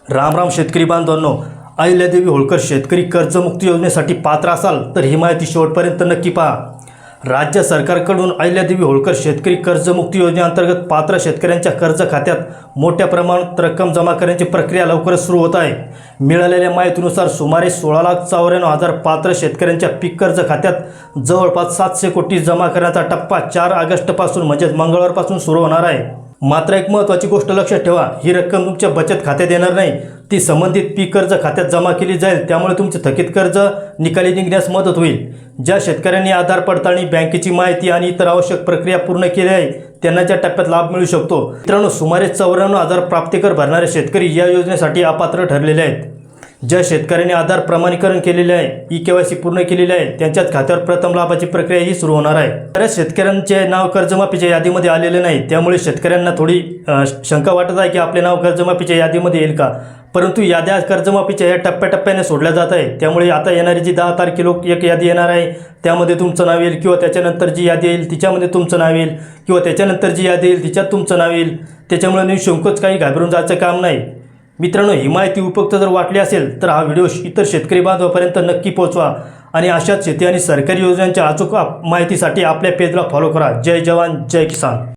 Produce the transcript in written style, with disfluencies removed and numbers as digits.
राम राम शेतकरी बांधवांनो, अहिल्यादेवी होळकर शेतकरी कर्जमुक्ती योजनेसाठी पात्र असाल तर ही माहिती शेवटपर्यंत नक्की पहा। राज्य सरकारकडून अहिल्यादेवी होळकर शेतकरी कर्जमुक्ती योजनेअंतर्गत पात्र शेतकऱ्यांच्या कर्ज खात्यात मोठ्या प्रमाणात रक्कम जमा करण्याची प्रक्रिया लवकरच सुरू होत आहे। मिळालेल्या माहितीनुसार सुमारे 16,94,000 पात्र शेतकऱ्यांच्या पीक कर्ज खात्यात जवळपास 700 कोटी जमा करण्याचा टप्पा 4 ऑगस्टपासून म्हणजे मंगळवारपासून सुरू होणार आहे। मात्र एक महत्त्वाची गोष्ट लक्षात ठेवा, ही रक्कम तुमच्या बचत खात्यात येणार नाही, ती संबंधित पीक कर्ज खात्यात जमा केली जाईल। त्यामुळे तुमचे थकीत कर्ज निकाली निघण्यास मदत होईल। ज्या शेतकऱ्यांनी आधार पडताळणी, बँकेची माहिती आणि इतर आवश्यक प्रक्रिया पूर्ण केली आहे त्यांना त्या टप्प्यात लाभ मिळू शकतो। मित्रांनो, सुमारे 94,000 प्राप्तिकर भरणारे शेतकरी या योजनेसाठी अपात्र ठरलेले आहेत। ज्या शेतकऱ्यांनी आधार प्रमाणीकरण केलेले आहे, ई-केवायसी पूर्ण केलेले आहे, त्यांच्याच खात्यावर प्रथम लाभाची प्रक्रिया ही सुरू होणार आहे। बऱ्याच शेतकऱ्यांचे नाव कर्जमाफीच्या यादीमध्ये आलेले नाही, त्यामुळे शेतकऱ्यांना थोडी शंका वाटत आहे की आपले नाव कर्जमाफीच्या यादीमध्ये येईल का। परंतु याद्या कर्जमाफीच्या या टप्प्याटप्प्याने सोडल्या जात आहे। त्यामुळे आता येणारी जी 10 तारखेला एक यादी येणार आहे त्यामध्ये तुमचं नाव येईल, किंवा त्याच्यानंतर जी यादी येईल तिच्यामध्ये तुमचं नाव येईल, किंवा त्याच्यानंतर जी यादी येईल तिच्यात तुमचं नाव येईल। त्याच्यामुळे निःशंकच काही घाबरून जायचं काम नाही। मित्रांनो, ही माहिती उपयुक्त जर वाटली असेल तर हा व्हिडिओ इतर शेतकरी बांधवांपर्यंत नक्की पोहोचवा आणि अशाच शेती आणि सरकारी योजनांच्या अचूक माहितीसाठी आपल्या पेजला फॉलो करा। जय जवान जय किसान।